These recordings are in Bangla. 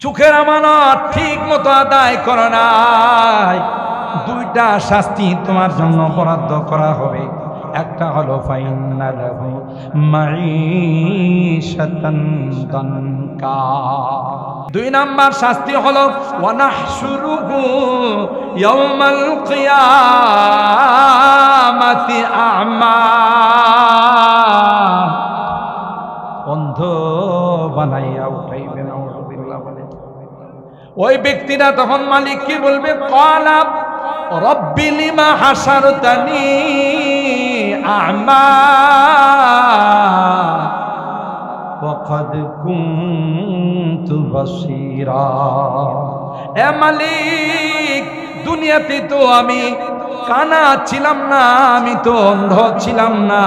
চোখের আমানত ঠিক মতো আদায় করো নাই, দুইটা শাস্তি তোমার জন্য বরাদ্দ করা হবে। একটা হলো ফাইন্না লাহু মাঈশাতান দানকা, দুই নাম্বার শাস্তি হলো ওয়া নাহশুরুহু ইয়াওমাল কিয়ামাতি আ'মা, অন্ধ বানাইয়া উঠাইবেন। আউযুবিল্লাহ বলে ওই ব্যক্তিরা তখন মালিক কি বলবে? ক্বালা রব্বি লিমা হাসারতানি আ'মা ওয়া ক্বাদ কুনতু বাসীরা। এ মালিক, দুনিয়াতে তো আমি কানা ছিলাম না, আমি তো অন্ধ ছিলাম না,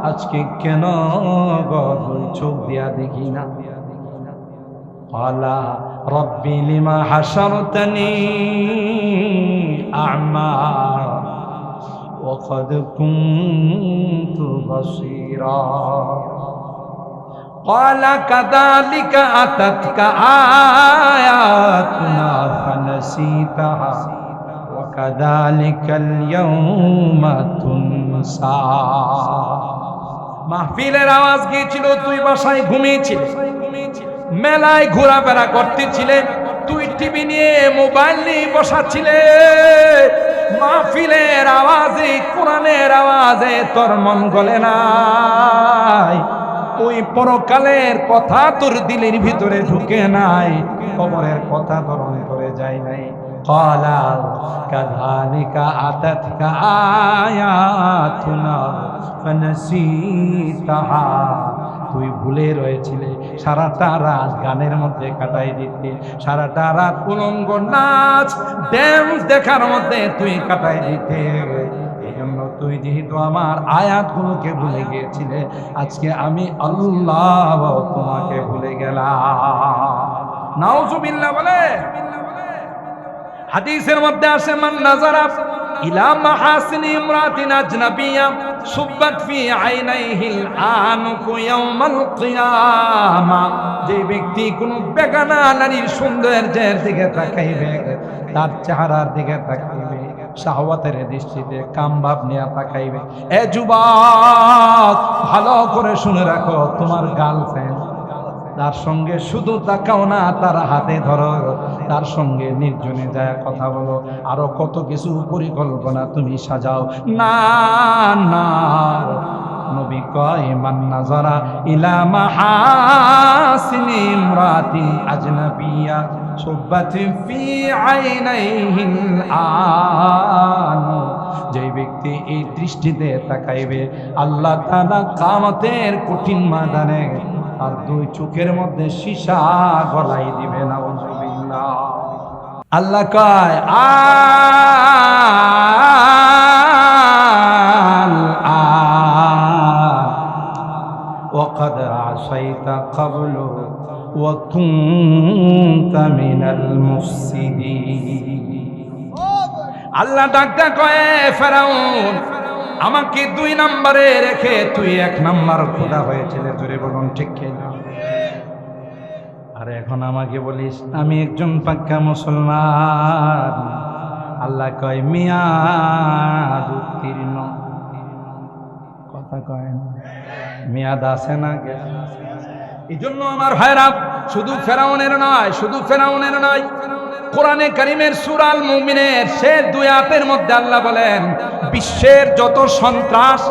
আজকে কেন চোখ দিয়া দেখি না? ক্বালা রব্বি লিমা হাসারতানি আ'মা ওয়া ক্বাদ কুনতু বাসীরা। ক্বালা কাযালিকা আতাতকা আয়াতুনা ফানাসিতাহা ওয়া কাযালিকাল ইয়াওমা তুনসা। মাহফিলের আওয়াজ গিয়েছিল, তুই বাসায় ঘুমিয়েছিলি, মেলায় ঘোরাফেরা করতেছিলে, তুই টিভি নিয়ে মোবাইল নিয়ে বসাছিলে, মাহফিলের আওয়াজে কোরআনের আওয়াজে তোর মন গলে নাই, ওই পরকালের কথা তোর দিলের ভিতরে ঢুকে নাই, কবরের কথা তোর অন্তরে যায় নাই। ক্বালা কাযালিকা আতাতকা আয়াতুনা ফানাসিতাহা, তুই ভুলে রয়েছিলে, সারাটা রাত গানের মধ্যে কাটাই দিতে, সারাটা রাত উলঙ্গ নাচ ড্যান্স দেখার মধ্যে তুই কাটাই দিতে। এই জন্য তুই যেহেতু আমার আয়াতগুলোকে ভুলে গিয়েছিলে, আজকে আমি আল্লাহ তোমাকে ভুলে গেলাম। নাউযুবিল্লাহ বলে। হাদিসের মধ্যে আসে মান নাযারা ইলা মাহাসিনি ইমরাতিন আজনাবিয়্যা সুব্বাত ফি আইনাইহিল আনকু ইয়াওমাল কিয়ামা, যে ব্যক্তি কোন বেগানা নারীর সৌন্দর্যের দিকে তাকাইবে, তার চেহারার দিকে তাকাইবে, শাহওয়াতের দৃষ্টিতে কামভাব নিয়ে তাকাইবে। এ যুবক, ভালো করে শুনে রাখো, তোমার গার্লফ্রেন্ড, তার সঙ্গে শুধু তাকাও না, তার হাতে ধরো, তার সঙ্গে নির্জনে যায় কথা বলো, আরো কত কিছু পরিকল্পনা তুমি সাজাও। না না, নবী কয় মান নাযারা ইলা মাহাসিনি ইমরাতিন আজনাবিয়্যা সুব্বাত ফি আইনাইহিল আনু, যে ব্যক্তি এই দৃষ্টিতে তাকাইবে, আল্লাহ তাআলা কিয়ামতের কঠিন ময়দানে আর দুই চোখের মধ্যে সীসা গলাই দিবে। নাউযুবিল্লাহ। আল্লাহ কয় ওয়া ক্বাদ আসাইতা ক্বাবলু ওয়া কুনতা মিনাল মুফসিদিন। আল্লাহ ডাকটা কয়, ফেরাউন, আমাকে 2 নম্বরে রেখে তুই 1 নম্বর খোদা হয়েছিলে। জোরে বলুন ঠিক কিনা? আর এখন আমাকে বলিস আমি একজন পাক্কা মুসলমান। আল্লাহ কয় মিয়াদ উত্তীর্ণ। কথা কয় না, মিয়াদ আছে না? এই জন্য আমার ভাইরা, শুধু ফেরাউনের নয়, শুধু ফেরাউনের নয়, কোরআনে কারীমের সূরা আল মুমিনের শেষ 2 আয়াতের মধ্যে আল্লাহ বলেন, বিশ্বের যত সন্ত্রাস,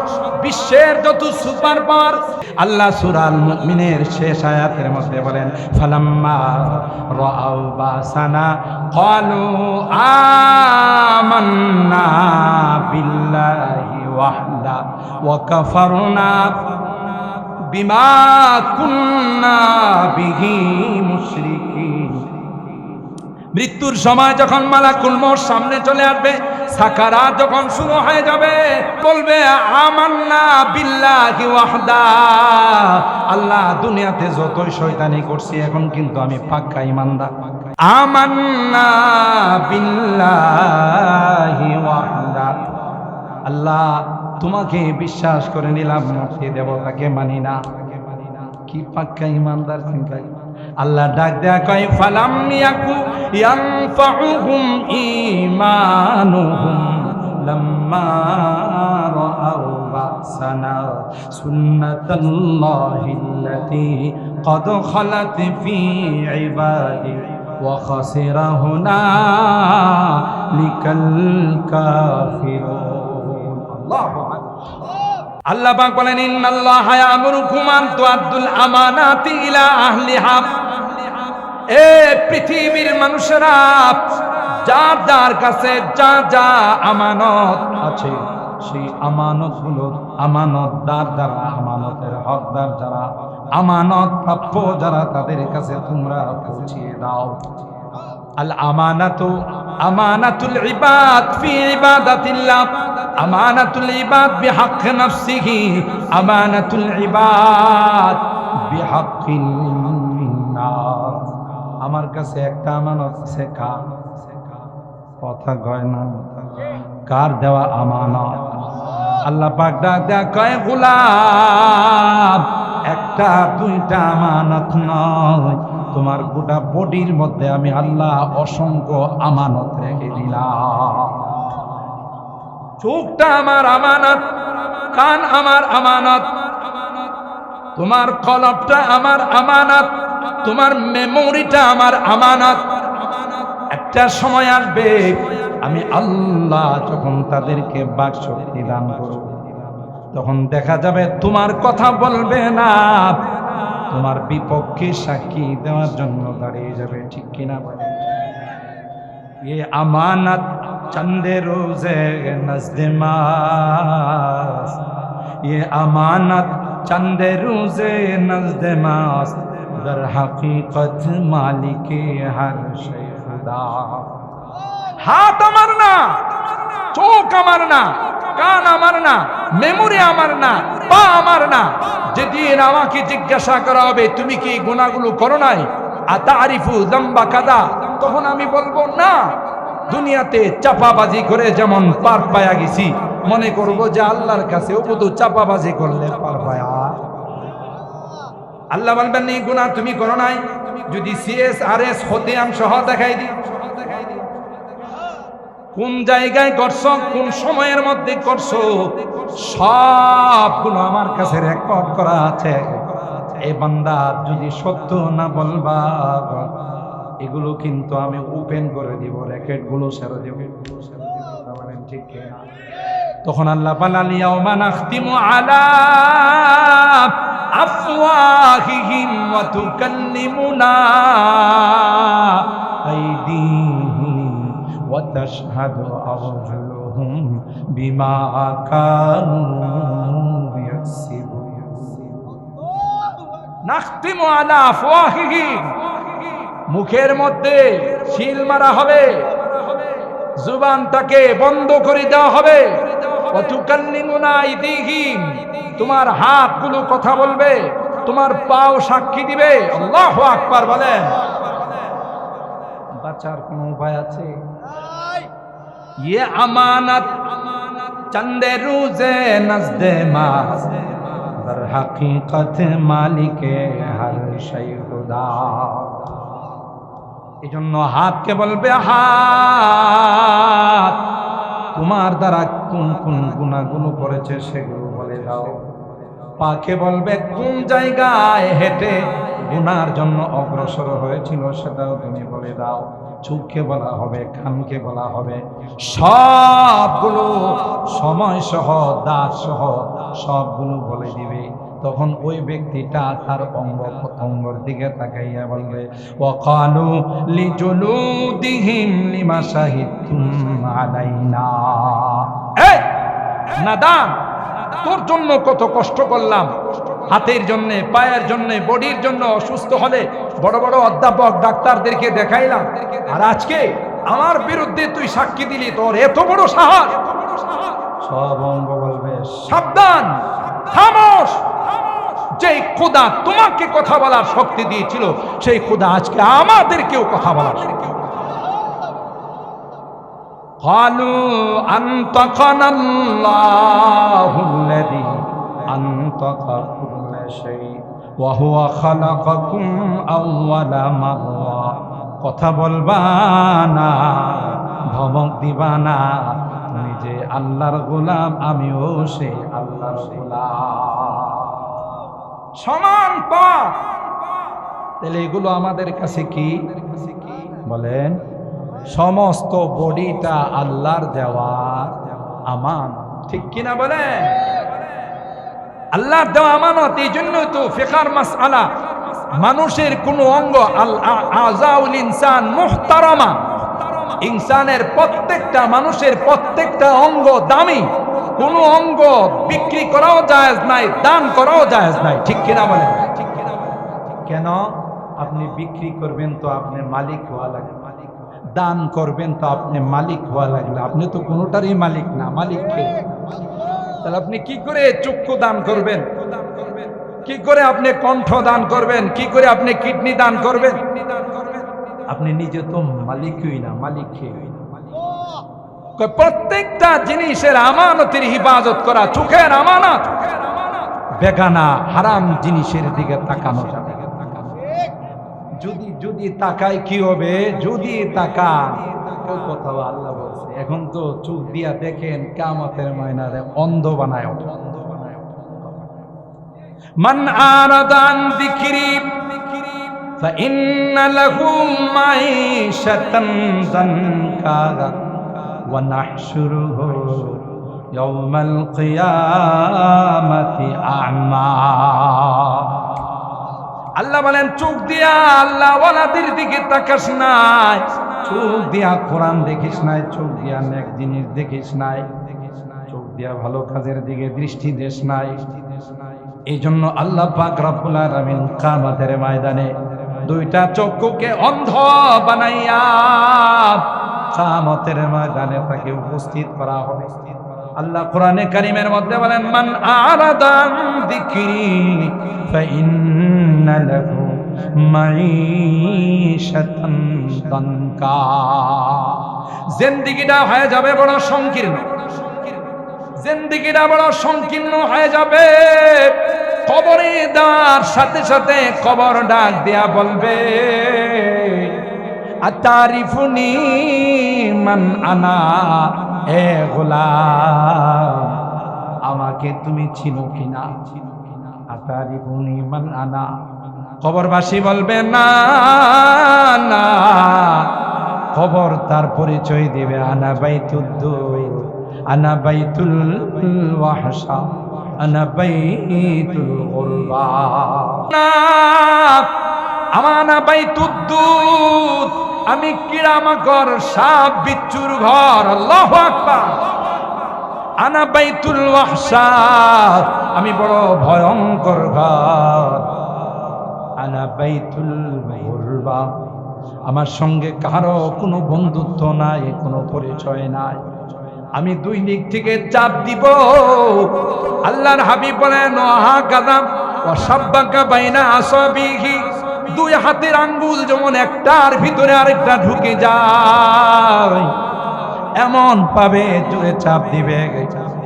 বিশ্বের যত সুপার পাওয়ার, আল্লাহ সূরা আল মুমিনের শেষ আয়াতের মধ্যে বলেন ফালাম্মা রাআউ বাসানা ক্বালু আমান্না বিল্লাহি ওয়াহদা ওয়া কাফারনা বিমা কুন্না বিহি মুশরিকিন। মৃত্যুর সময় যখন মালাকুল মউত সামনে চলে আসবে, সাকারাত যখন শুরু হয়ে যাবে, বলবে আমান্না বিল্লাহি ওয়াহদা, আল্লাহ দুনিয়াতে যতই শয়তানি করছি, এখন কিন্তু আমি পাক্কা ঈমানদার। আমান্না বিল্লাহি ওয়াহদা, আল্লাহ তোমাকে বিশ্বাস করে নিলাম, মূর্তি দেবতাকে মানি না। কি পাক্কা ঈমানদার চিন্তা! আল্লাহ ডাক দেয়া কয় ফালাম ইয়াকু ইয়ানফাউহুম ঈমানুহুম লাম্মা রাআউ বাসানা সুন্নাতাল্লাহিল্লাতী قد خلت في عبادي وخسر هنالك الكافرون الله أكبر আল্লাহ পাক বলেন ইন্নাল্লাহা ইয়ামুরুকুম আন তুআদ্দুল আমানাতি ইলা আহলিহা। এ পৃথিবীর মানুষেরা, যার যার কাছে যা যা আমানত আছে সেই আমানতগুলো আমানতদার যারা, আমানতের হকদার যারা, আমানত প্রাপ্য যারা, তাদের কাছে তোমরা পৌঁছিয়ে দাও। আল আমানাতু আমানাতুল ইবাদ ফি ইবাদাতিল্লাহ, আমানাতুল ইবাদ বিহাক্কি নাফসিহি, আমানাতুল ইবাদ বিহাক্কিল নাস। আমার কাছে একটা আমানত আছে, কার কথা কয় না, কার দেওয়া আমানত? আল্লাহ পাক ডাক দেয়া কয় গোলাম, একটা দুইটা আমানত নয়, তোমার গোটা বডির মধ্যে আমি আল্লাহ অসংখ্য আমানত রেখে দিলাম। চোখটা আমার আমানত, কান আমার আমানত, তোমার কলবটা আমার আমানত, তোমার মেমোরিটা আমার আমানত। একটা সময় আসবে আমি আল্লাহ যখন তাদেরকে বাকশক্তি দান করব, তখন দেখা যাবে তোমার কথা বলবে না, তোমার বিপক্ষে সাক্ষী দেওয়ার জন্য দাঁড়িয়ে যাবে। ঠিক কিনা বলেন? ये अमानत चंदे रोजे नज़्दे मास, ये अमानत चंदे रोजे नज़्दे मास, दर हकीकत मालिके हर शै खुदा। हाथ আমার না, চোখ আমার না, কান আমার না, মেমোরি আমার না, পা আমার না। যেদিন আমাকে জিজ্ঞাসা করা হবে তুমি কি গুনাহগুলো করো নাই, আতারিফু যামবা কাদা, তখন আমি বলবো না। দুনিয়াতে চাপাবাজি করে যেমন পার পায়া গেছি, মনে করব যে আল্লাহর কাছেও শুধু চাপাবাজি করলে পার পায়া। আল্লাহ বলবেন এই গুনাহ তুমি করো নাই, যদি CSRS খতিয়ান সহ দেখাই দিই কোন জায়গায় করছো, কোন সময়ের মধ্যে করছো, সবগুলো আমার কাছে রেকর্ড করা আছে। এই বান্দা যদি সত্য না বলবা, এগুলো কিন্তু আমি ওপেন করে দিব, রেকর্ড গুলো ছেড়ে দেব। ঠিক কিনা? তখন আল্লাহ বলেন ইয়াউমা নাখতিমু আলা আফওয়াহিহিম ওয়া তুকাল্লিমুনা আইদিহিম ওয়া তাশহাদু আরজুলুহুম বিমা কানু ইয়াকসিবুন। নাখতিমু আলা আফওয়াহিহিম, মুখের মধ্যে সিল মারা হবে, জুবানটাকে বন্ধ করে দেওয়া হবে। ওয়া তুকাল্লিমুনা আইদিহিম, তোমার হাতগুলো কথা বলবে, তোমার পাও সাক্ষী দিবে। আল্লাহু আকবার বলেন। বাঁচার কোন উপায় আছে? ये अमानत चंदे रोजे नज़्दे मास, दर हकीकत मालिके हर शै खुदा। এজন্য হাতকে বলবে, হাত তোমার দ্বারা কোন কোন গুনাহগুলো করেছে সেগুলো বলে দাও। পাকে বলবে কোন জায়গায় হেঁটে গুনার জন্য অগ্রসর হয়েছিল সেটাও তুমি বলে দাও। চোখকে বলা হবে, কানকে বলা হবে, সবগুলো সময় সহ দাঁত সহ সবগুলো বলে দিবে। তখন ওই ব্যক্তিটা তার অঙ্গ প্রত্যঙ্গের দিকে তাকাইয়া বলবে ওয়াকালু লিজুলুদিহিম লিমা শাহিদতুম আলাইনা। এই নাদান, তোর জন্য কত কষ্ট করলাম, হাতের জন্য, পায়ের জন্য, বডির জন্য। অসুস্থ হলে বড় বড় অধ্যাপক ডাক্তারদেরকে দেখাইলাম, আর আজকে আমার বিরুদ্ধে তুই সাক্ষী দিলি, তোর এত বড় সাহস। সব অঙ্গ বলবে সাবধান, খামোশ। যেই খোদা তোমাকে কথা বলার শক্তি দিয়েছিল সেই খোদা আজকে আমাদেরকেও কথা বলার শক্তি। قالوا أنطقنا الله الذي أنطق كل شيء ওয়া হুয়া খালাকাকুম আউওয়ালা মাররা, কথা বলবা না, ধমক দিবা না, তুমি যে আল্লাহর গোলাম, আমিও সেই আল্লাহর গোলাম, সমান পথ। তাহলে এগুলো আমাদের কাছে কি বলেন? সমস্ত বডিটা আল্লাহর দেওয়া আমানত, ঠিক কিনা বলেন? আল্লাহর দেওয়া আমানত। এই জন্য তো ফিকহার মাসআলা, মানুষের কোন অঙ্গ, আল আযাউল ইনসান মুহতারামা, ইনসানের প্রত্যেকটা, মানুষের প্রত্যেকটা অঙ্গ দামি, কোন অঙ্গ বিক্রি করাও জায়েজ নাই, দান করাও জায়েজ নাই, ঠিক কিনা বলেন? কেন? আপনি বিক্রি করবেন তো আপনি মালিক হওয়া লাগবে, দান করবেন তো আপনি মালিক হওয়া লাগবে, আপনি তো কোনোটারই মালিক না, মালিক কে? তাহলে আপনি কি করে চক্ষু দান করবেন? কি করে আপনি কণ্ঠ দান করবেন? কি করে আপনি কিডনি দান করবেন? আপনি নিজে তো মালিকই না, মালিক কে? প্রত্যেকটা জিনিসের আমানতের হিফাজত করা, চোখের আমানত, বেগানা হারাম জিনিসের দিকে তাকানো যাবে। যদি তাকায় কি হবে? যদি তাকান, কোথাও আল্লাহ বলছে, এখন তো চোখ দিয়া দেখেন, কিয়ামতের ময়দানে অন্ধ বানায়। মান আরাদা আন যিকরি ফাইন্না লাহু মাঈশাতান যানকা ওয়া নাহশুরুহু ইয়াওমাল কিয়ামাতি আ'মা। আল্লাহ বলেন, চোখ দিয়া আল্লাহ ওয়ালাদের দিকে তাকাস নাই, চোখ দিয়া কোরআন দেখিস নাই, চোখ দিয়া নেক জিনিস দেখিস নাই, চোখ দিয়া ভালো কাজের দিকে দৃষ্টি দেশ নাই। এই জন্য আল্লাহ পাক রব্বুল আলামিন কিয়ামতের ময়দানে দুইটা চক্ষুকে অন্ধ বানাইয়া কিয়ামতের ময়দানে তাকে উপস্থিত করা হবে। আল্লাহ কোরআনে কারীমের মধ্যে বলেন, মান আরাদা আন যিকরি ফাইন্না লাহু মাঈশাতান দানকা। জিন্দেগিটা হয়ে যাবে বড় সংকীর্ণ, জিন্দেগিটা বড় সংকীর্ণ হয়ে যাবে। কবরে দেওয়ার সাথে সাথে কবর ডাক দেয়া বলবে, আতারিফুনি মান আনা, এ গোলাম আমাকে তুমি চিনো কিনা? আতারিফুনি মান আনা। কবরবাসী বলবে, না না। কবর তার পরিচয় দিবে, আনা বাইতুদ্দুর, আনা বাইতুল ওয়াহশা, আনা বাইতুল গুরবা। না, আমানা বাইতুদ্দুর, আমি কিরামাকর সাপ বিচ্ছুর ঘর। আল্লাহু আকবার। আনা বাইতুল ওয়াহশা, আমি বড় ভয়ঙ্কর ঘর। আনা বাইতুল গুরবা, আমার সঙ্গে কারো কোনো বন্ধুত্ব নাই, কোনো পরিচয় নাই। আমি দুই দিক থেকে চাপ দিব। আল্লাহর হাবিব বলেন, ওহা কাদাম ওয়াসাব্বাকা বাইনা আসাবিহি, দুই হাতের আঙ্গুল যেমন একটার ভিতরে আরেকটা ঢুকে যায়, এমন পাবে জোরে চাপ দিবে,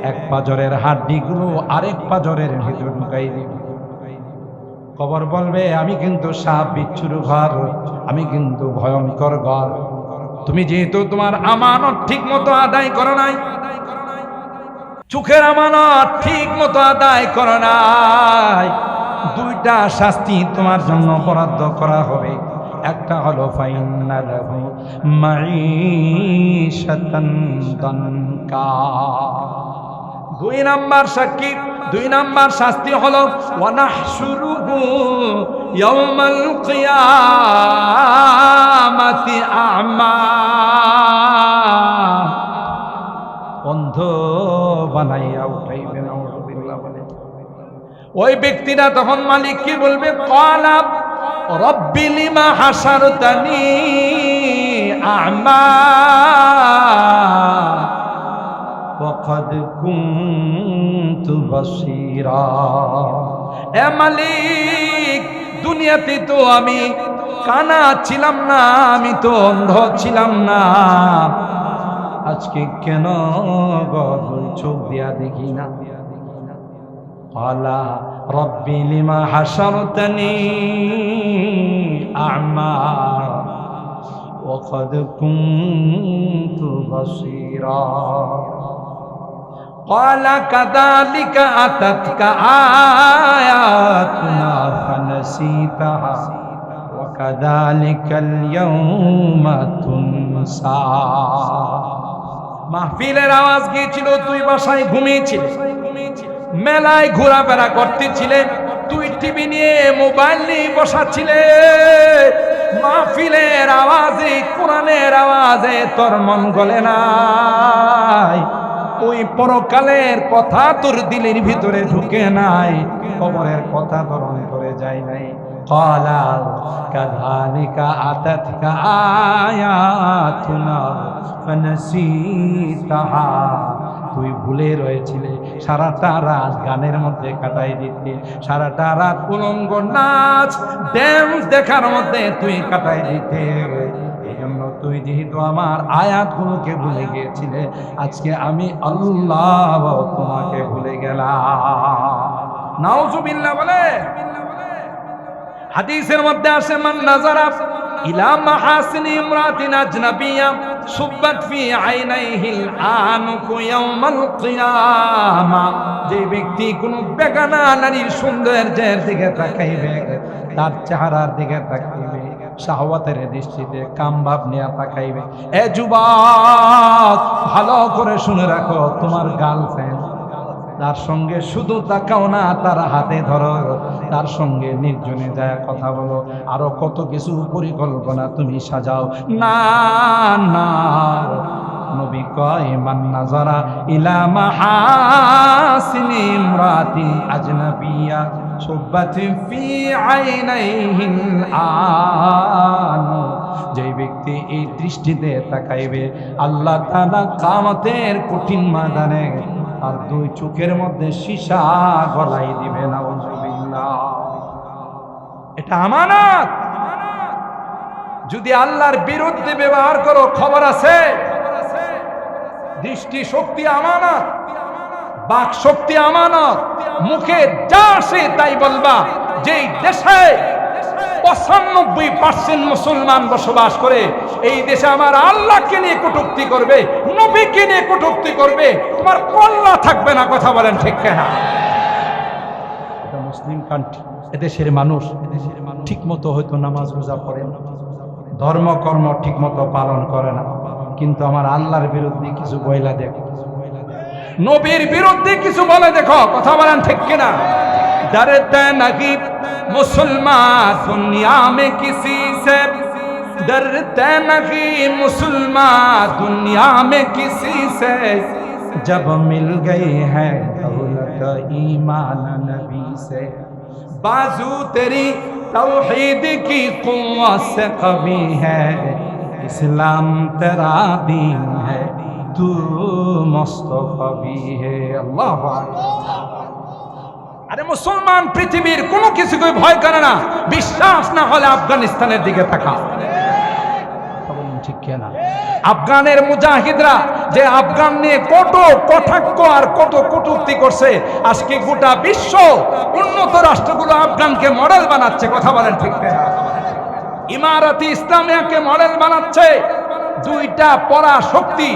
এক পাজরের হাড্ডিগুলো আরেক পাজরের ভিতরে ঢুকাই দিবে। কবর বলবে, আমি কিন্তু সাপ বিচ্ছুর ঘর, আমি কিন্তু ভয়ঙ্কর ঘর। তুমি যেহেতু তোমার আমানত ঠিক মতো আদায় করো নাই, চোখের আমানত ঠিক মতো আদায় করো নাই, দুইটা শাস্তি তোমার জন্য বরাদ্দ করা হবে। একটা হলো ফাইন্না লাহু মাঈশাতান দানকা, দুই নাম্বার সাক্ষী, দুই নাম্বার শাস্তি হলো ওয়া নাহশুরুহু ইয়াওমাল কিয়ামাতি আ'মা, অন্ধ বানাইয়া উঠাইবেন। আউযুবিল্লাহ বলে ওই ব্যক্তিটা তখন মালিক কি বলবে, ক্বালা রব্বি লিমা হাসারতানি আ'মা ওয়া ক্বাদ কুনতু বাসীরা। এ মালিক, দুনিয়াতে তো আমি কানা ছিলাম না, আমি তো অন্ধ ছিলাম না, আজকে কেন চোখ দিয়া দেখি না? ক্বালা রব্বি লিমা হাশারতানি আ'মা ওয়া ক্বাদ কুনতু বাসীরা ক্বালা কাযালিকা আতাতকা আয়াতুনা ফানাসিতাহা ওয়া কাযালিকাল ইয়াওমা তুনসা। মাহফিলের আওয়াজ গিয়েছিল, তুই বাসায় ঘুমিয়েছিলি, মেলায় ঘোরাফেরা করতেছিলে, তুই টিভি নিয়ে মোবাইল নিয়ে বসাচ্ছিলে। মাহফিলের আওয়াজে, কোরআনের আওয়াজে তোর মন গলে নাই, ওই পরকালের কথা তোর দিলের ভিতরে ঢুকে নাই, কবরের কথা তোর অন্তরে যায় নাই। ক্বালা কাযালিকা আতাতকা আয়াতুনা ফানাসিতাহা, তুই ভুলে রয়েছিলে, সারাটা রাত গানের মধ্যে কাটাই দিতে, সারাটা রাত উলঙ্গ নাচ ড্যান্স দেখার মধ্যে তুই কাটাই দিতে। এই জন্য তুই যেহেতু আমার আয়াতগুলোকে ভুলে গিয়েছিলে, আজকে আমি আল্লাহ তোমাকে ভুলে গেলাম। নাউজুবিল্লাহ বলে। হাদিসের মধ্যে আসে, মান নাযারা ইলা মাহাসিনি ইমরাতিন আজনাবিয়া সুব্বাত ফি আইনাইহিল আনুকু ইয়াউমাল কিয়ামা, যে ব্যক্তি কোন বেগানা নারীর সৌন্দর্যের দিকে তাকাইবে, তার চেহারার দিকে তাকাইবে, শাহওয়াতের দৃষ্টিতে কামভাব নিয়ে তাকাইবে। এ যুবক, ভালো করে শুনে রাখো, তোমার গার্লফ্রেন্ড, তার সঙ্গে শুধু তাকাও না, তার হাতে ধরো, তার সঙ্গে নির্জনে যায় কথা বলো, আরো কত কিছু পরিকল্পনা তুমি সাজাও। না না, নবী কয়, মান নাযারা ইলা মাহাসিনি ইমরাতিন আজনাবিয়া সুব্বাত ফি আইনাইহিল আনু, যে ব্যক্তি এই দৃষ্টিতে তাকাইবে, আল্লাহ তাআলা কিয়ামতের কঠিন ময়দানে আর দুই চোখের মধ্যে সীসা গলাই দিবে। নাউজুবিল্লাহ। এটা আমানত। যদি আল্লাহর বিরুদ্ধে ব্যবহার করো, খবর আছে। দৃষ্টি শক্তি আমানত, বাক শক্তি আমানত। মুখে যা আসে তাই বলবা। যেই দেশে 95% মুসলমান বসবাস করে, এই দেশে আমার আল্লাহকে নিয়ে কটূক্তি করবে, নবীকে নিয়ে কটূক্তি করবে, তোমার কল্লা থাকবে না। কথা বলেন ঠিক কিনা? এটা মুসলিম কান্ট্রি, এদেশের মানুষ ঠিক মতো হয়তো নামাজ রোজা পড়ে না, ধর্মকর্ম ঠিক মতো পালন করে না, কিন্তু আমার আল্লাহর বিরুদ্ধে কিছু বইলা দেখো, নবীর বিরুদ্ধে কিছু বলে দেখো। কথা বলেন ঠিক কিনা? डरते नहीं मुसलमान दुनिया में किसी से, डरते नहीं मुसलमान दुनिया में किसी से, जब मिल गई है दौलत ईमान नबी से, बाजू तेरी तौहीद की कुव्वत से कवी है, इस्लाम तेरा दीन है, तू मुस्तफा भी है। अल्लाह আরে মুসলমান পৃথিবীর কোনো কিছুকে ভয় করে না। বিশ্বাস না হলে আফগানিস্তানের দিকে তাকাও। ঠিক কিনা? আফগানের মুজাহিদরা যে আফগান নিয়ে কত কটাক্ষ আর কত কটূক্তি করছে, আজকে গোটা বিশ্ব উন্নত রাষ্ট্রগুলো আফগানকে মডেল বানাচ্ছে। কথা বলেন ঠিক কিনা? ইমারতে ইসলামিয়াকে মডেল বানাচ্ছে। দুইটা পরা শক্তি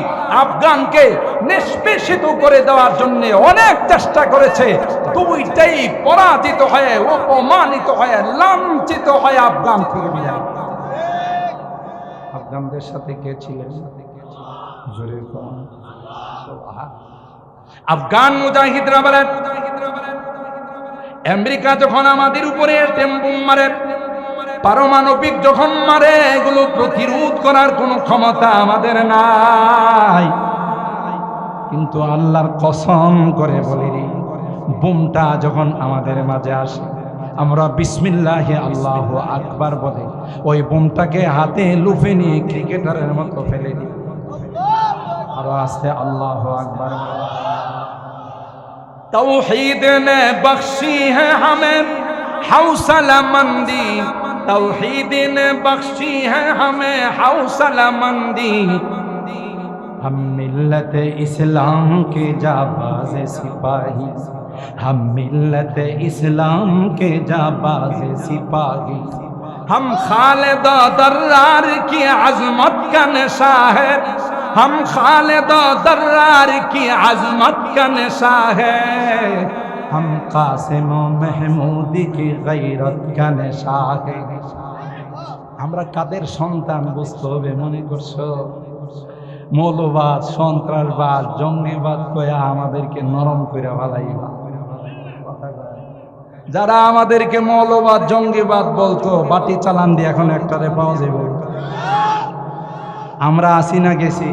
আফগানকে নিষ্পেষিত করে দেওয়ার জন্য অনেক চেষ্টা করেছে। দুইটাই পরাজিত হয়ে, অপমানিত হয়ে, লাঞ্ছিত হয়ে আফগান থেকে বিদায়। আফগানদের সাথে কে ছিলেন? আফগান মুজাহিদরা বলেন, আমেরিকা যখন আমাদের উপরে বোম মারে, পারমাণবিক যখন মারে, এগুলো প্রতিরোধ করার কোনো ক্ষমতা আমাদের নাই। কিন্তু আল্লাহর কসম করে বলি, বোমটা যখন আমাদের মাঝে আসে, আমরা বিসমিল্লাহি আল্লাহু আকবার বলে ওই বোমটাকে হাতে লুফে নিয়ে ক্রিকেটারের মতো ফেলে দিই। আরো আস্তে আল্লাহু আকবার। तौहीद ने बख्शी है हमें हौसला मंदी, तौहीद ने बख्शी है हमें हौसला मंदी, हम मिल्लत इस्लाम के जाबाज सिपाही, हम मिल्लत इस्लाम के जाबाज सिपाही, हम खालिद दर्रार की अजमत का नशा है, हम खालिद दर्रार की अजमत का नशा है, हम कासिम महमूद की गैरत का नशा है। আমরা কাদের সন্তান বুঝতে হবে মনে করছো? মৌলবাদ, সন্ত্রাসবাদ, জঙ্গিবাদ কয়া আমাদেরকে নরম করে ফেলাইবা। যারা আমাদেরকে মৌলবাদ, জঙ্গিবাদ বলতো, বাটি চালান দিয়ে এখন একটারে পাওয়া যাবে। আমরা আসি না গেছি?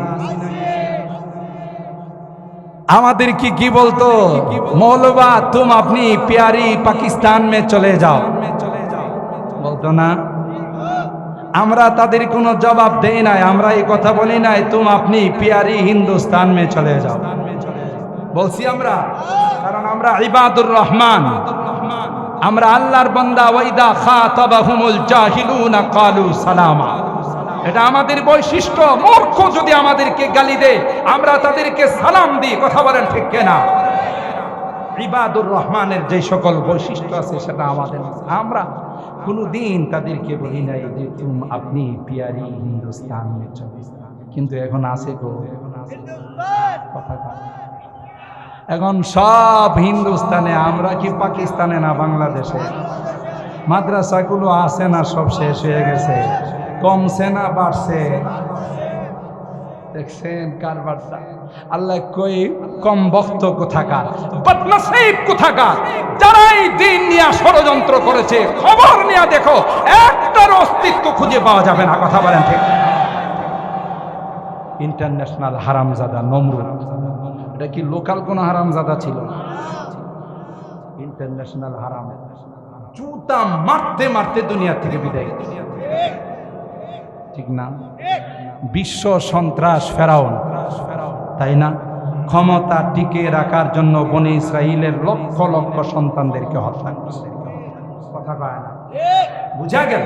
আমাদেরকে কি বলতো? মৌলবাদ তুম আপনি প্যারি পাকিস্তান মে চলে যাও, বলতো না? আমরা তাদের কোনো জবাব দেই নাই, আমরা এই কথা বলি নাই তুম আপনি প্যারি হিন্দুস্তান মে চলে যাও, বলছি আমরা? কারণ আমরা ইবাদুর রহমান, আমরা আল্লাহর বান্দা। ওয়াইদা খাতাবাহুমুল জাহিলুনা ক্বালু সালামা, এটা আমাদের বৈশিষ্ট্য। মূর্খ যদি আমাদেরকে গালি দেয় আমরা তাদেরকে সালাম দিই। কথা বলেন ঠিক কিনা? ইবাদুর রহমানের যে সকল বৈশিষ্ট্য আছে সেটা আমাদের। আমরা কোনদিন তাদেরকে বলি নাই যে তুম আপনি পিয়ারি হিন্দুস্তান মে চলে। কিন্তু এখন আছে গো, এখন সব হিন্দুস্তানে। আমরা কি পাকিস্তানে না বাংলাদেশে? মাদ্রাসাগুলো আছে না সব শেষ হয়ে গেছে? কমছে না বাড়ছে? দেখছেন কারবারটা? আল্লাহ কই কম বক্ত কোথাকার, বদনসিব কোথাকার, যারাই দিন নিয়ে ষড়যন্ত্র করেছে খবর নিয়ে দেখো, একটার অস্তিত্ব খুঁজে পাওয়া যাবে না। কথা বলেন ঠিক? ইন্টারন্যাশনাল হারামজাদা নমরুদ, এটা কি লোকাল কোন হারামজাদা ছিল? ইন্টারন্যাশনাল হারাম, জুতা মারতে মারতে দুনিয়া থেকে বিদায়, ঠিক না? বিশ্ব সন্ত্রাস ফেরাউন, তাই না? ক্ষমতা টিকে রাখার জন্য বনি ইসরাইলের লক্ষ লক্ষ সন্তানদেরকে হত্যা করছে। কথা কয় না? বুঝা গেল?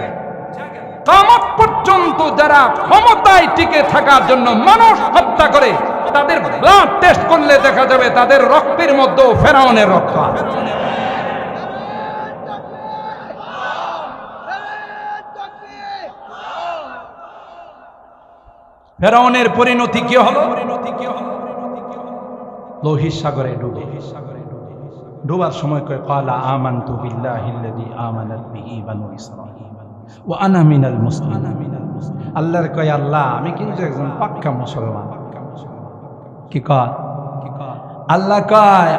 কিয়ামত পর্যন্ত যারা ক্ষমতায় টিকে থাকার জন্য মানুষ হত্যা করে, তাদের ব্লাড টেস্ট করলে দেখা যাবে তাদের রক্তের মধ্যেও ফেরাউনের রক্ত আছে। ফেরাউনের পরিণতি কি হলো? লোহিত সাগরে ডুবে। ডুবার সময় কয় ক্বালা আমানতু বিল্লাহিল্লাযী আমানাত বিহি বানু ইসরাঈল ওয়া আনা মিনাল মুসলিমিন। আল্লাহর কয় আল্লাহ আমি কিন্তু একজন পাক্কা মুসলমান। কি কয়? আল্লাহ কয়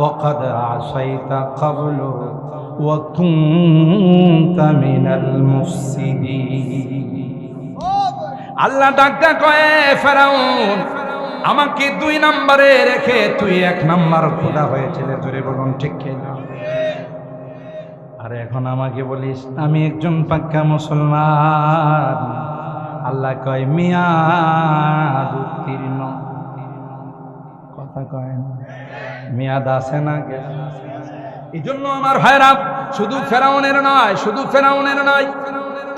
وقد عصيت قبل وكنت من المفسدين। আল্লাহ ডাকতে কয় ফেরাউন আমাকে 2 নম্বরে রেখে তুই 1 নম্বর খোদা হয়েছিলে। জোরে বলুন ঠিক কিনা? আর এখন আমাকে বলিস আমি একজন পাক্কা মুসলমান। আল্লাহ কয় মিয়াদ উত্তীর্ণ। কথা কয় না? মেয়াদ আছে না? এই জন্য আমার ভাইরা শুধু ফেরাউনের নয়, শুধু ফেরাউনের নয়,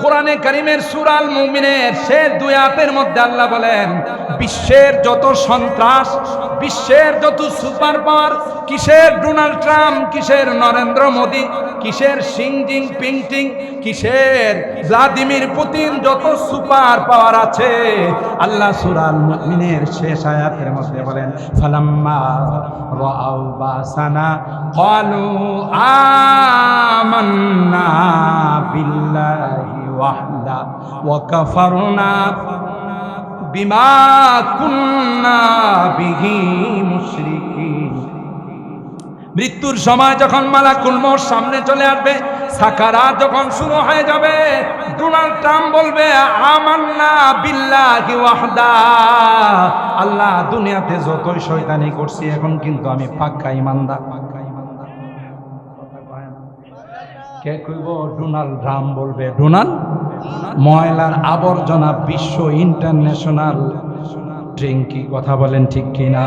কোরআনে কারীমের সূরা আল মুমিনের শেষ 2 আয়াতের মধ্যে আল্লাহ বলেন বিশ্বের যত সন্ত্রাস, বিশ্বের যত সুপার পাওয়ার, কিসের ডোনাল্ড ট্রাম্প, কিসের নরেন্দ্র মোদী, কিসের শি জিনপিং, কিসের ভ্লাদিমির পুতিন, যত সুপার পাওয়ার আছে আল্লাহ সূরা আল মুমিনের শেষ আয়াতের মধ্যে বলেন ফালাম্মা রাআউ বাসানা ক্বালু আমান্না বিল্লাহি ওয়াহদা ওয়া কাফারনা বিমা কুন্না বিহি মুশরিকিন। মৃত্যুর সময় যখন মালাকুল মউত সামনে চলে আসবে, সাকারাত যখন শুরু হয়ে যাবে, ডোনাল্ড ট্রাম্প বলবে আমান্না বিল্লাহি ওয়াহদা, আল্লাহ দুনিয়াতে যতই শয়তানি করছি এখন কিন্তু আমি পাক্কা ঈমানদার। কে কইব? ডোনাল্ড ট্রাম্প বলবে। ডোনাল্ড ময়লার আবর্জনা বিশ্ব ইন্টারন্যাশনাল ড্রিঙ্কি। কথা বলেন ঠিক কিনা?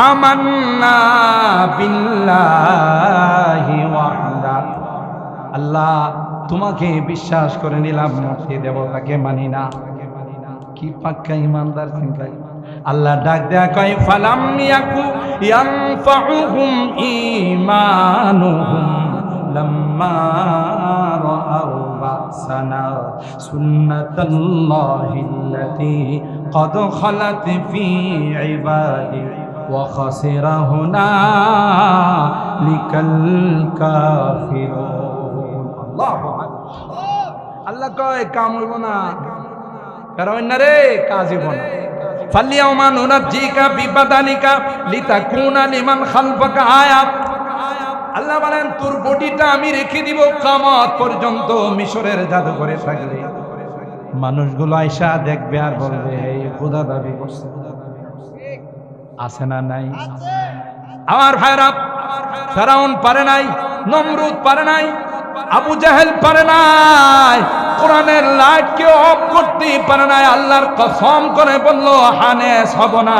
আমান্না বিল্লাহি ওয়াহদা, আল্লাহ তোমাকে বিশ্বাস করে নিলাম, মূর্তি দেবতাকে মানি না। কি পাক্কা ইমানদার চিন্তা। আল্লাহ ডাক দেয়া কয় ফালাম ইয়াকু ইয়ানফাউহুম ঈমানুহুম লাম্মা রাআউ বাসানা সুন্নাতাল্লাহিল্লাতী قد خلت في عبادي وخسر هنالك الكافرون الله আল্লাহ কয় কাম হইব না, কারণ না রে কাজ হইব না। ফালিয়াউমা নুনাজ্জিকা বিবাদানিকা লিতাকুনা লিমান খালফাকা আয়াত। আল্লাহ বলেন তোর বডিটা আমি রেখে দিব কিয়ামত পর্যন্ত মিশরের জাদুঘরে থাকবে। মানুষগুলো আয়সা দেখবে আর বলবে এই খোদা দাবি করছে। আছে না নাই? আমার ভাইরা, ফেরাউন পারে নাই, নমরুদ পারে নাই, আবু জাহেল পারে নাই, কোরআনের লাইট কেউ অফ করতে পারে নাই। আল্লাহর কসম করে বলল হানেস হব না,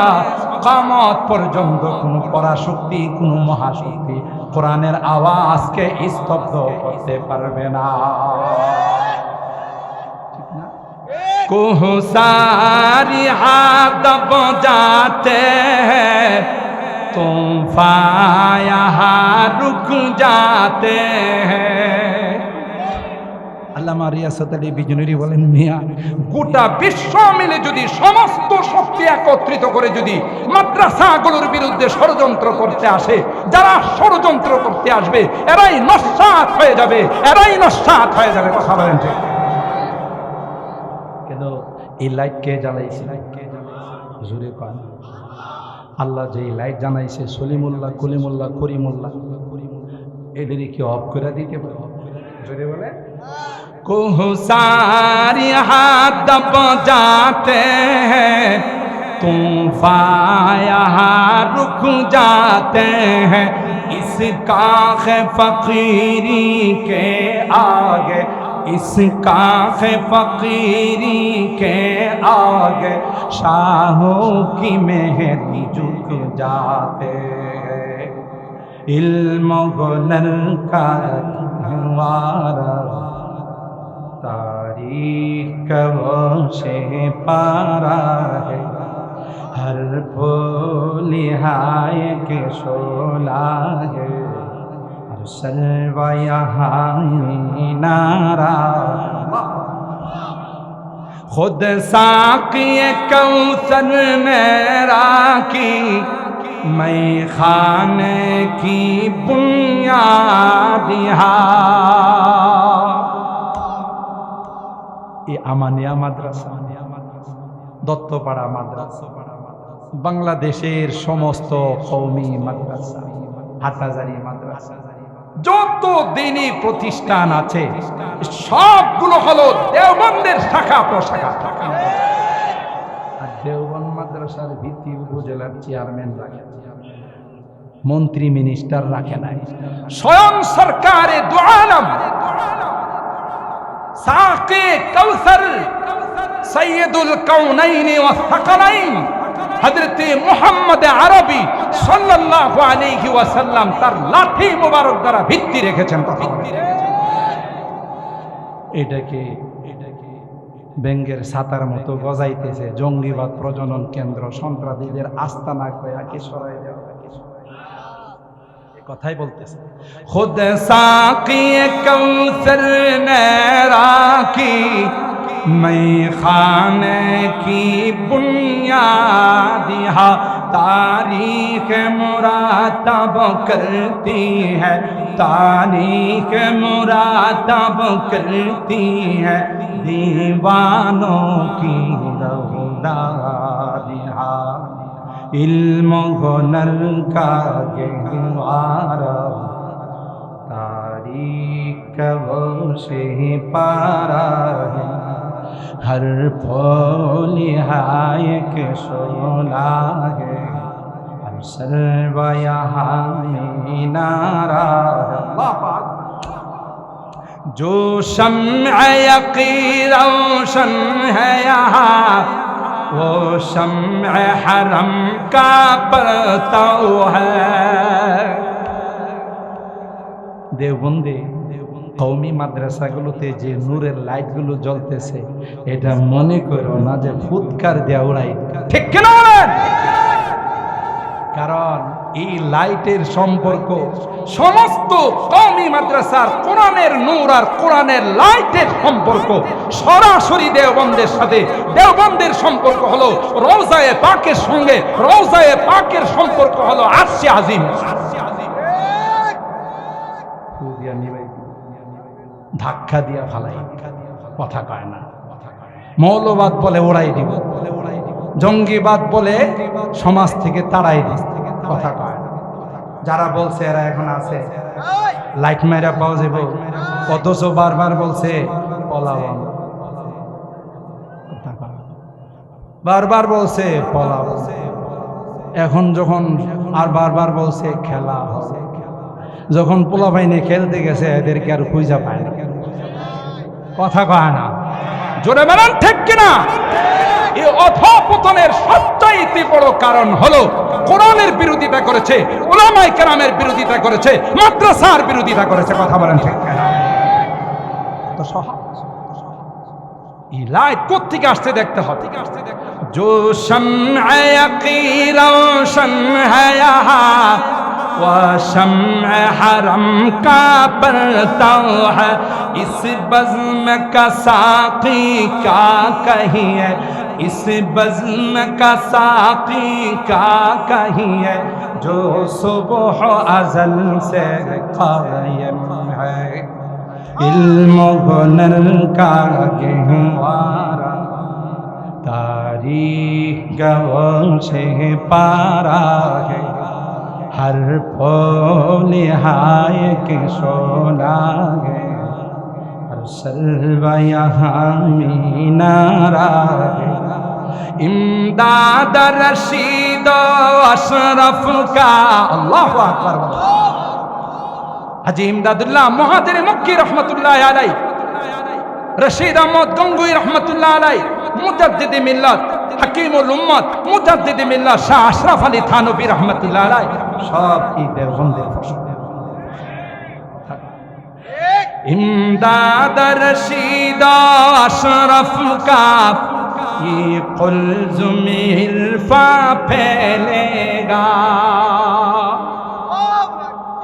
কিয়ামত পর্যন্ত কোনো পরাশক্তি, কোনো মহাশক্তি কোরআনের আওয়াজকে স্তব্ধ করতে পারবে না। कोसारी हाथ दब जाते हैं तूफान यहाँ रुक जाते हैं। আল্লামা রিয়াসত আলী বিজনুরি বলেন মিয়া গোটা বিশ্ব মিলে যদি সমস্ত শক্তি একত্রিত করে যদি মাদ্রাসাগুলোর বিরুদ্ধে ষড়যন্ত্র করতে আসে, যারা ষড়যন্ত্র করতে আসবে এরাই নস্যাৎ হয়ে যাবে, এরাই নস্যাৎ হয়ে যাবে। কথা বলেন ঠিক? এই লাইট কে জ্বালাইছে? জোরে কন। আল্লাহ যে লাইট জানাইছে সলিমুল্লাহ, কলিমুল্লাহ, করিমুল্লাহ, এদেরই কি অফ করে দিতে পারে? জোরে বলে কোহসারি হাত দব যাতে हैं तूफान यहाँ रुक जाते हैं इसका है फकीरी के आगे इसका है फकीरी के आगे शाहों की मेहंदी झुक जाते हैं इल्म हुनर का गहवारा तारीख वो से पारा है हर फूल हाय के शोला है सर्वा यहाँ नारा खुद साक़ी कौसर मेरा की मैं खाने की बुनियाद ये আমানিয়া মাদ্রাসা, দত্তপাড়া মাদ্রাসা, বাংলাদেশের সমস্ত কওমি মাদ্রাসা, হাটহাজারী মাদ্রাসা, যত দিনী প্রতিষ্ঠান আছে সবগুলো হলো দেওবন্দের শাখা প্রশাখা। আর দেওবন্দ মাদ্রাসার ভিত্তি উপজেলার চেয়ারম্যান রাখে, মন্ত্রী মিনিস্টার রাখে নাই, স্বয়ং সরকারে দু আলম সাকে কাউসার সৈয়দুল কাউনাইন ওয়া সাকালাইন হযরতে মুহাম্মদ আরবি সাল্লাল্লাহু আলাইহি ওয়াসাল্লাম তার লাঠি মোবারক দ্বারা ভিত্তি রেখেছেন। কথা এটাকে ব্যাঙ্গের ছাতার মতো গজাইতেছে জঙ্গিবাদ প্রজনন কেন্দ্র, সন্ত্রাসীদের আস্তানা কয়াকে সরাই দেওয়া কথাই বলতেছে। খুদ সাকি কৌসর নেরা কি मैं खाने की बुनियाद यहाँ तारीख मुरातब करती है तारीख मुरातब करती है दीवानों की रौदाद यहाँ इल्म हुनर का गहवारा तारीख वो से पारा है हर फूल हाय के शोला है हर सर्वा यहाँ नारा है जो शम्अ यक़ीन रोशन है यहाँ वो शम्अ हरम का परताव है। देवबंदे কওমি মাদ্রাসাগুলোতে যে নূরের লাইটগুলো জ্বলতেছে এটা মনে করো না যে ফুৎকার দেওয়া উড়াই, ঠিক কিনা বলেন? কারণ এই লাইটের সম্পর্ক সমস্ত কওমি মাদ্রাসার কোরআনের নূর আর কোরআনের লাইটের সম্পর্ক সরাসরি দেওবন্দের সাথে। দেওবন্দের সম্পর্ক হলো রওজায়ে পাকের সঙ্গে, রওজায়ে পাকের সম্পর্ক হলো আরশে আজিম। ধাক্কা দিয়া ফালাই, কথা কয় না। মৌলবাদ বলে ওড়াই দিব, জঙ্গিবাদ বলে সমাজ থেকে তাড়াই দিব, কথা কয় না। যারা বলছে এরা এখন আছে, লাইট মেরা পাওয়া যাব, অথচ বারবার বলছে পলাওয়ান, বারবার বলছে পলাওয়ান, এখন যখন আর বারবার বলছে খেলা হবে। যখন পোলা বাইনে খেলতে গেছে এদেরকে আর খুঁজা পায় না, কথা কয় না। জোরে বলেন ঠিক কিনা? এই অধঃপতনের সবচাইতে বড় কারণ হলো কোরআনের বিরোধিতা করেছে, উলামায়ে কেরামের বিরোধিতা করেছে, মাদ্রাসার বিরোধিতা করেছে, কথা বলেন ঠিক কিনা? তো সহজ। এই লাইট কোত্থেকে আসছে দেখতে হবে। জো শামআ ইয়াকি রওশন হ্যায় ইহা वो शम्अ हरम का बरता है, इस बज़्म का साक़ी क्या कहिए, इस बज़्म का साक़ी क्या कहिए, जो सुबह अज़ल से क़ायम है, इल्म हुनर का गहवारा, तारीख़ गवाह से पारा है, हर फूल हाय के सोना है, हर सर्वा यहाँ मीनारा है, इमदाद रशीद अशरफ का, अल्लाहु अकबर। हाजी इमदादुल्लाह मुहाजिर मक्की रहमतुल्लाह अलैह, रशीद अहमद गंगोई रहमतुल्लाह अलैह, मुजद्दिद मिल्लत, हकीमुल उम्मत, मुजद्दिद मिल्लत शाह अशरफ अली थानवी रहमतुल्लाह अलैह, सब की देवबंदे इमदाद रशीद अशरफ का ये कुलजुम हिल्फा फैलेगा।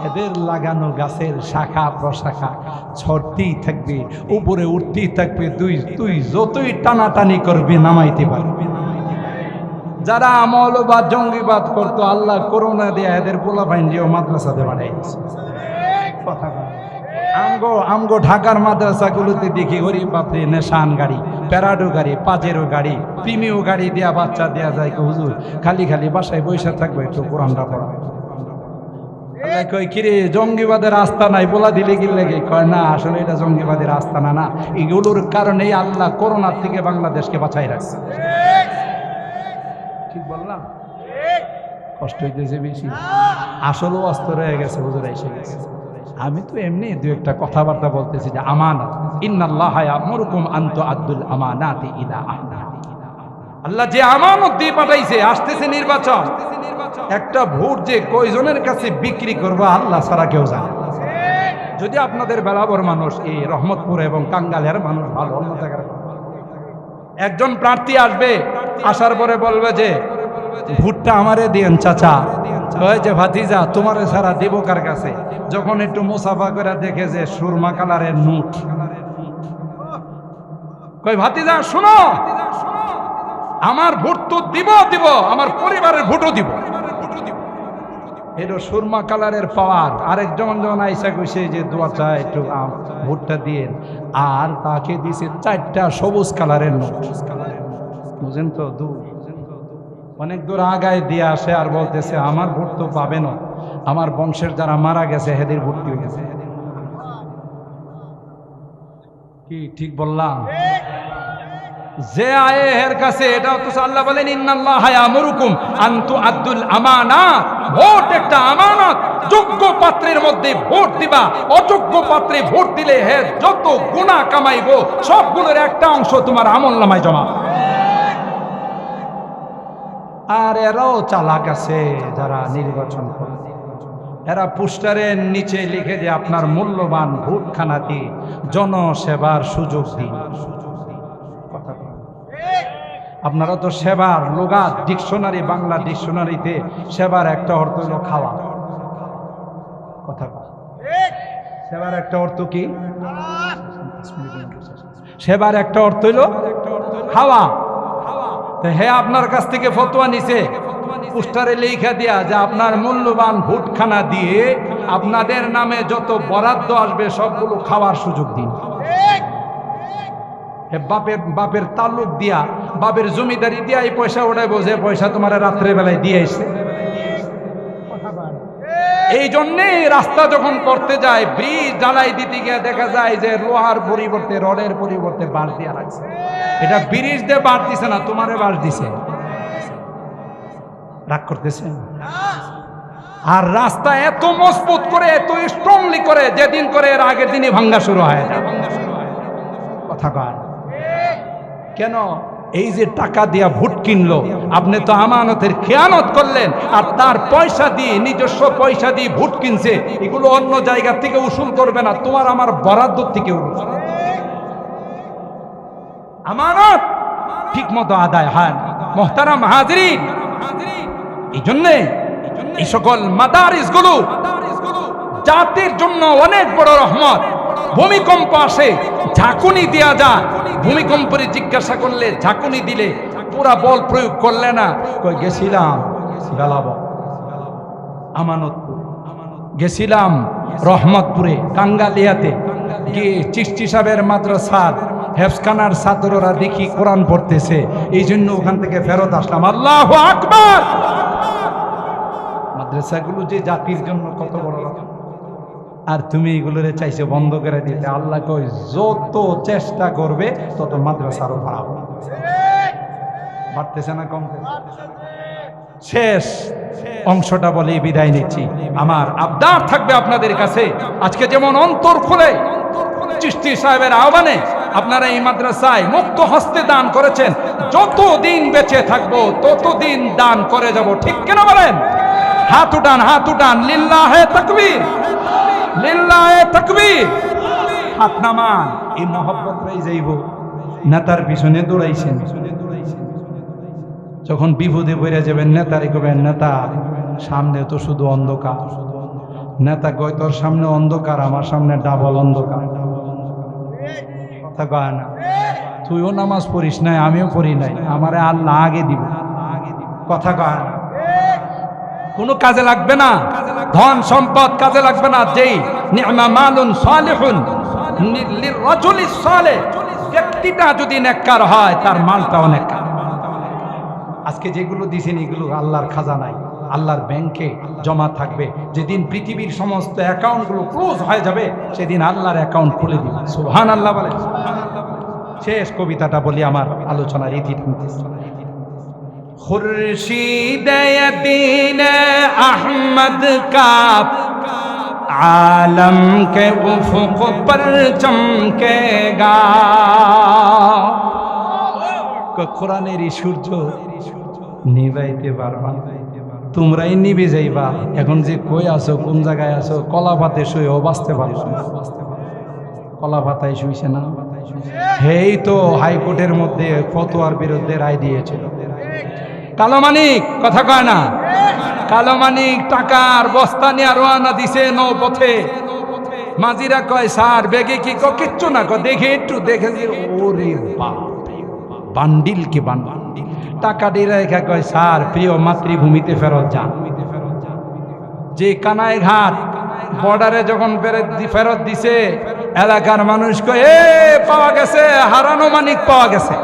এদের লাগানো গাছের শাখা প্রশাখা ছড়তেই থাকবে, উপরে উঠতেই থাকবে, তুই যতই টানাটানি করবি নামাইতে পারবি। যারা মৌলবাদ জঙ্গিবাদ করতো আল্লাহ করোনা দিয়ে এদের পোলা বাইন দিয়েও মাদ্রাসাতে বাড়াইছে, কথা বলে। আমগো ঢাকার মাদ্রাসাগুলোতে দেখি গরিব বাপরে নেশান গাড়ি, প্যারাডো গাড়ি, পাজেরো গাড়ি, প্রিমিও গাড়ি দেয়া বাচ্চা দেয়া যায়, হুজুর খালি খালি বাসায় বসে থাকবে, একটু কোরআনটা পড়াবে। কই কিরে জঙ্গিবাদের রাস্তা নাই, বলা দিলে কি লাগে? কয় না, আসলে এটা জঙ্গিবাদের রাস্তা না, এগুলোর কারণে আল্লাহ করোনার থেকে বাংলাদেশকে বাঁচাই রাখছে। ঠিক বললাম? কষ্ট হইতেছে বেশি, আসলে অস্ত রয়ে গেছে, হুজুর এসে গেছে। আমি তো এমনি দু একটা কথাবার্তা বলতেছি যে আমানত, ইন্নাল্লাহা ইয়ামুরুকুম আন তুআদ্দুল আমানাতি ইলা আহলিহা। আল্লাহ যে আমানত দিয়ে পাঠাইছে, আসতেছে নির্বাচন, একটা ভোট যে কয়জনের কাছে বিক্রি করবো আল্লাহ ছাড়া কেউ জানে। যদি আপনাদের বেলাবর মানুষ, এই রহমতপুর এবং টাঙ্গাইলের মানুষ ভালো, অন্য জায়গার একজন প্রার্থী আসবে, আসার পরে বলবে যে ভোটটা আমারে দিয়েন চাচা, ওই যে ভাতিজা তোমারে ছাড়া দিব কার কাছে? যখন একটু মুসাফা করে দেখে যে সুরমা কালারের নোট, কই ভাতিজা শোনো, আমার ভোট তো দিব, আমার পরিবারের ভোটও দিব। এটা সুরমা কালারের পাওয়ার। আরেকজন যখন আইসা কইছে যে দোয়া চাই একটু ভোটটা দিয়ে, আর তাকে দিছে 4টা সবুজ কালারের নোট, বুঝেন তো? অনেক দূর আগায় দিয়ে আসে আর বলতেছে আমার ভোট তো পাবে না, আমার বংশের যারা মারা গেছে হেদের ভোট হয়ে গেছে। কি ঠিক বললাম? যে আয়ে এর কাছে, এটা তো আল্লাহ বলেন ইন্নাল্লাহা ইয়ামুরুকুম আন তুআদ্দুল আমানাত, ভোট একটা আমানত। যোগ্য পাত্রের মধ্যে ভোট দিবা, অযোগ্য পাত্রে ভোট দিলে হে যত গুনাহ কামাইবো সবগুলোর একটা অংশ তোমার আমলনামায় জমা। আর এরাও চালাক আছে যারা নির্বাচন করে, এরা পোস্টারের নিচে লিখে যে আপনার মূল্যবান ভোটখানা দিয়ে জনসেবার সুযোগ দিন। আপনারা তো সেবার লোগাত ডিকশনারি, বাংলা ডিকশনারিতে সেবার একটা অর্থ হলো খাওয়া। কথা সেবার একটা অর্থ কি? সেবার একটা অর্থ হইল খাওয়া। হে আপনার কাছ থেকে ফতোয়া নিছে, পোস্টারে লেখা দিয়া যে আপনার মূল্যবান ভোটখানা দিয়ে আপনাদের নামে যত বরাদ্দ আসবে সবগুলো খাওয়ার সুযোগ দিন। বাপের তালুক দিয়া, বাপের জমিদারি দিয়া এই পয়সা ওঠাইবো, যে পয়সা তোমার রাত্রে বেলায় দিয়ে এসে। এই জন্যে রাস্তা যখন করতে যায়, ব্রিজ জ্বালাই দিতে গিয়ে দেখা যায় যে লোহার পরিবর্তে রডের পরিবর্তে বাঁশ দিয়া রাখছে। এটা ব্রিজ দিয়ে বাঁশ দিছে না, তোমারে বাঁশ দিছে। রাগ করতেছেন? আর রাস্তা এত মজবুত করে, এত স্ট্রংলি করে, যেদিন করে এর আগের দিনই ভাঙ্গা শুরু হয়। কথা কয় কেন? এই যে টাকা দিয়া ভোট কিনলো, আপনি তো আমানতের খেয়ানত করলেন, আর তার পয়সা দিয়ে, নিজস্ব পয়সা দিয়ে ভোট কিনছে। এগুলো অন্য জায়গা থেকে উসুল করবে না, তোমার আমার বরাদ্দ থেকে আমানত ঠিক মতো আদায় হয়। মুহতারাম হাজিরিন, এই জন্যে এই সকল মাদারিসগুলো জাতির জন্য অনেক বড় রহমত। ভূমিকম্প আসে, ঝাঁকুনি দেয়া যায়। ভূমিকম্পরে জিজ্ঞাসা করলে, ঝাঁকুনি দিলে পুরা বল প্রয়োগ করলে না, কই গেছিলাম বেলাবো আমানতপুর, গেছিলাম রহমতপুরে, কাঙ্গালিয়াতে গিয়ে চিশতি সাহেবের মাদ্রাসার হেফখানার ছাত্ররা দেখি কোরআন পড়তেছে, এই জন্য ওখান থেকে ফেরত আসলাম। আল্লাহু আকবার! মাদ্রাসাগুলো যে জাতির জন্য কত বড় কথা, আর তুমি এগুলোরে চাইছো বন্ধ করে দিতে। আল্লাহ কই যত চেষ্টা করবে তত মাদ্রাসা আরো বাড়াবো। বাড়তেছে না কমতেছে? শেষ অংশটা বলে বিদায় নিচ্ছি। আমার আবদার থাকবে আপনাদের কাছে, আজকে যেমন অন্তর খুলে চিশতি সাহেবের আহ্বানে আপনারা এই মাদ্রাসায় মুক্ত হস্তে দান করেছেন, যতদিন বেঁচে থাকবো ততদিন দান করে যাব। ঠিক কেন বলেন? হাত উঠান, হাত উঠান। লিল্লাহে তাকবীর, লিল্লাহে তাকবীর। হাত নামান। এই মহব্বত রাই যাইব। নেতার পিছনে দৌড়াইছেন, যখন বিপদে পড়ে যাবেন নেতারে কবেন, নেতা সামনে তো শুধু অন্ধকার। নেতা কয় তোর সামনে অন্ধকার, আমার সামনে ডাবল অন্ধকার। কথা কয় না? তুইও নামাজ পড়িস নাই, আমিও পড়ি নাই, আমারে আল্লাহ আগে দিব। কথা কয় না? কোনো কাজে লাগবে না, ধন সম্পদ কাজে লাগবে না। যেই নি'মা মালুন সালিহুন লিররাজুলিস সালিহ, ব্যক্তিটা যদি নেককার হয় তার মালটাও নেককার। আজকে যেগুলো দিছেন এগুলো আল্লাহর খাজানায়, আল্লাহর ব্যাংকে জমা থাকবে। যেদিন পৃথিবীর সমস্ত অ্যাকাউন্টগুলো ক্লোজ হয়ে যাবে, সেদিন আল্লাহর অ্যাকাউন্ট খুলে দিবে। সুবহানাল্লাহ বলে। শেষ কবিতাটা বলি, আমার আলোচনার ইতি টানতেছি। खुर्शीद दीन अहमद का आलम के उफुक पर चमकेगा। কোরআনের সূর্য নিভাইতে পারবা, তোমরাই নিভে যাইবা। এখন যে কই আছো, কোন জায়গায় আছো, কলা পাতে শুয়েও বাঁচতে পারবা না। কলা পাতায় শুইছে না? হেই তো হাইকোর্টের মধ্যে ফতোয়ার বিরুদ্ধে রায় দিয়েছিল। কালো মানিক, কথা কয় না? কালো মানিক টাকার বস্তা নিয়ে রওনা দিছে নৌপথে। মাঝিরা কয় স্যার বেগে কি? কিচ্ছু না, দেখে একটু দেখে। ওরে বাপ, বান্ডিল কি বান্ডিল। টাকা দিয়ে রেখা কয় স্যার প্রিয় মাতৃভূমিতে ফেরত যান। যে কানাই ঘাট বর্ডারে যখন ফেরত দিছে, এলাকার মানুষ কয় এ পাওয়া গেছে, হারানো মানিক পাওয়া গেছে।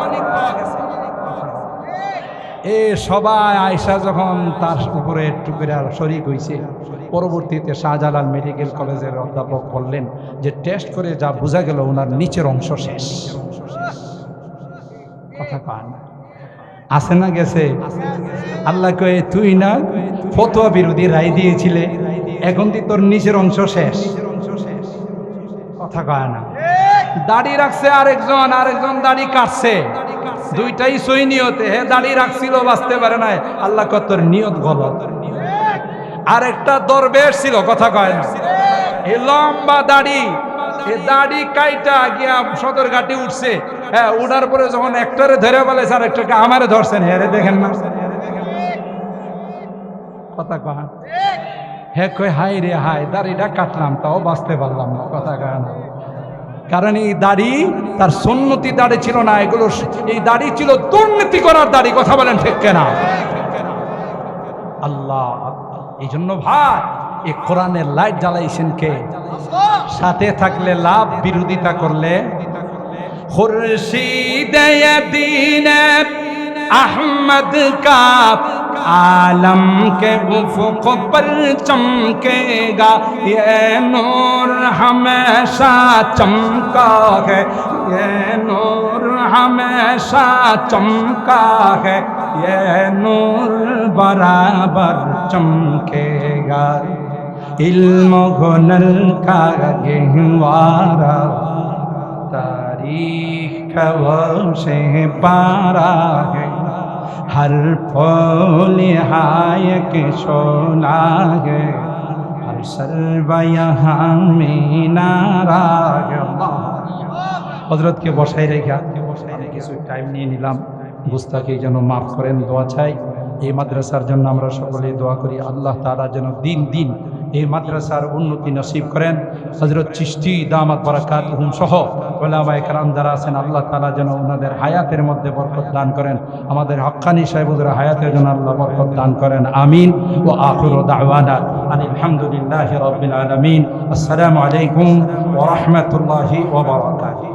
এ সবাই আয়সা যখন তার উপরে একটু করে শরিক হয়েছে, পরবর্তীতে শাহজালাল মেডিকেল কলেজের অধ্যাপক বললেন যে টেস্ট করে যা বোঝা গেল ওনার নিচের অংশ শেষ। কথা পান আছে না? গেছে। আল্লাহ কয়ে তুই না ফতোয়া বিরোধী রায় দিয়েছিলে, এখন তুই তোর নিচের অংশ শেষ। কথা কয় না? দাড়ি রাখছে আরেকজন, আরেকজন দাড়ি কাটছে, দুইটাই সই নিয়তে। হে দাড়ি রাখছিল, বাঁচতে পারে না। আল্লাহ কয় তোর নিয়ত গলত। আরেকটা দরবেশ ছিল, কথা কয় না, এই লম্বা দাড়ি, এই দাড়ি কাইটা গিয়া সদরঘাটে উঠছে। হ্যাঁ, উঠার পরে যখন একটারে ধরে বলেছে আর একটাকে আমারে ধরছেন, হ্যাঁ দেখেন না, কথা কয় হ্যাঁ, কয় হাই রে হাই, দাড়িটা কাটলাম তাও বাঁচতে পারলাম না, কথা কয় না। কারণ এই দাড়ি তার সুন্নতি দাড়ি ছিল না, এগুলো এই দাড়ি ছিল দুর্নীতি করার দাড়ি, কথা বলেন ঠিক কিনা? আল্লাহ, এই জন্য ভাই এই কোরআনের লাইট জ্বালাইছেন কে? সাথে থাকলে লাভ, বিরোধিতা করলে খুরশিদ দ্বীন अहमद का आलम के उफ़ुक़ पर चमकेगा, ये नूर हमेशा चमका है, ये नूर हमेशा चमका है, ये नूर बराबर चमकेगा। इल्म हुनर का गहवारा तारीख का वो से पारा है, हर फूल हाय के सोना है, हर सर्व यहाँ में नारा है। हजरत के বসাই রেখা আমি কিছু টাইম নিয়ে নিলাম, গুস্তাখি যেন মাফ করেন, দোয়া চাই। এই মাদ্রাসার জন্য আমরা সকলে দোয়া করি, আল্লাহ তাআলা যেন দিন দিন এই মাদ্রাসার উন্নতি নসিব করেন। হযরত চিশতি দামাত বারাকাতুহুম সহ উলামায়ে কেরাম যারা আছেন, আল্লাহ তাআলা যেন ওনাদের হায়াতের মধ্যে বরকত দান করেন। আমাদের হক্কানি সাহেবদের হায়াতের জন্য আল্লাহ বরকত দান করেন, আমিন। ওয়া আখিরু দাওয়ানা আলহামদুলিল্লাহি রাব্বিল আলামিন। আসসালামু আলাইকুম ওয়া রাহমাতুল্লাহি ওয়া বারাকাতুহু।